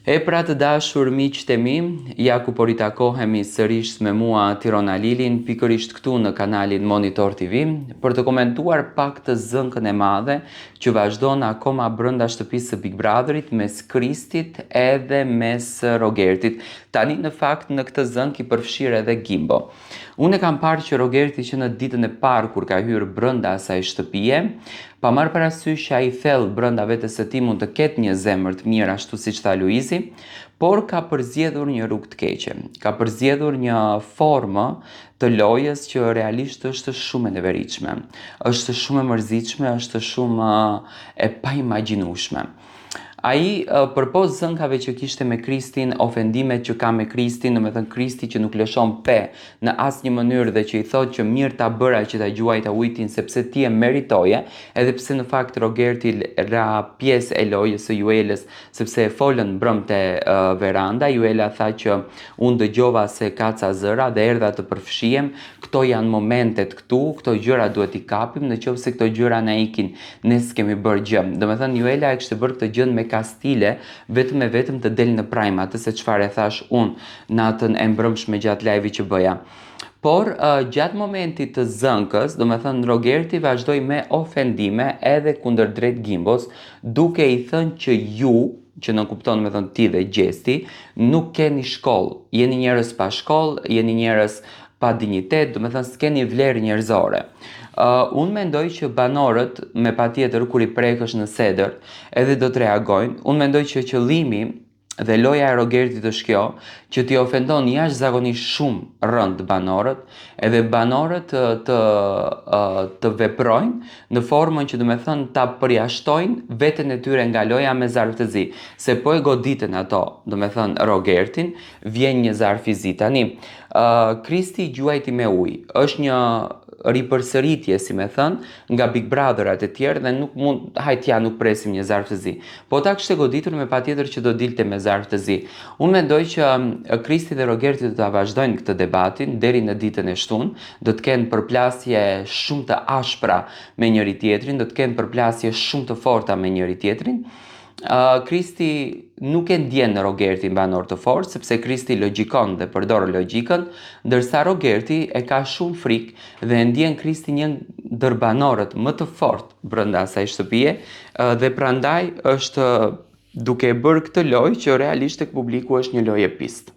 E pra të dashur miqtë e mi, ja ku po ritakohemi sërish me mua Tirona Lilin, pikërisht këtu në kanalin Monitor TV, për të komentuar pak të zënkën e madhe që vazhdon akoma brenda shtëpisë së Big Brotherit mes Kristit edhe mes Rogertit. Tani në fakt në këtë zënk i përfshirë edhe Gimbo. Unë e kam parë që Rogerti që në ditën e parë kur ka hyrë brenda asaj shtëpie, pa marrë parasysh që ai thellë brenda vetes së tij mund të ketë një zemër të mirë ashtu siç tha Luizi, por ka përzgjedhur një rrugë të keqe. Ka përzgjedhur një formë të lojës që realisht është shumë e neveritshme. Është shumë e mërzitshme, është shumë e paimagjinueshme. Ai përpos zënkave që kishte me Kristin, ofendimet që ka me Kristin, domethënë Kristi që nuk lëshon pe në asnjë mënyrë dhe që i thotë që mirë ta bëra që ta gjuajta ujtin sepse ti e meritoje, edhe pse në fakt Rogerti ra pjesë e lojës së Juelës sepse e folën mbrëmte veranda. Juela tha që unë dëgjova se kaca zëra dhe erdha të përfshihem. Këto janë momentet këtu, këto gjëra duhet i kapim, nëse këto gjëra na ikin, ne s'kemi bërë gjë. Domethënë Juela e kishte bërë këtë gjë me kastile, vetëm të del në prime, atë se çfarë e thash unë natën e mbrëmshme gjatë live-it që bëja. Por gjatë momentit të zënkës, domethënë Rogerti vazhdoi me ofendime edhe kundër drejt Gimbos, duke i thënë që ju, që në kupton me thënë ti dhe Gjesti, nuk keni shkollë, jeni njerëz pa shkollë, jeni njerëz pa dinjitet, domethënë s'keni vlerë njerëzore. Unë mendoj që banorët, me patjetër kur i prekësh në sedër, edhe do të reagojnë. Unë mendoj që qëllimi dhe loja e Rogertit është kjo, që t'i ofendon jashtëzakonisht shumë rënd banorët, edhe banorët të veprojnë në formën që domethënë ta përjashtojnë veten e tyre nga loja me zarftëzi. Se po e goditen ato, domethënë Rogertin, vjen një zarfizi. Tani, Kristi gjuajti me ujë. Është një ripërsëritje, si me thënë, nga Big Brotherat e tjerë dhe nuk mund, nuk presim një zarftëzi. Po ta kishte goditur me patjetër që do dilte me zarftëzi. Unë mendoj që Kristi dhe Rogerti do ta vazhdojnë këtë debatin deri në ditën e shtunë, do të kenë përplasje shumë të ashpra me njëri tjetrin, do të kenë përplasje shumë të forta me njëri tjetrin. Kristi nuk e ndjen në Rogertin banor të fortë, sepse Kristi logjikon dhe përdor logjikën, ndërsa Rogerti e ka shumë frikë dhe e ndjen Kristi një ndër banorët më të fortë brenda asaj shtëpie, dhe prandaj është duke bërë këtë lojë që realisht tek publiku është një lojë e pistë.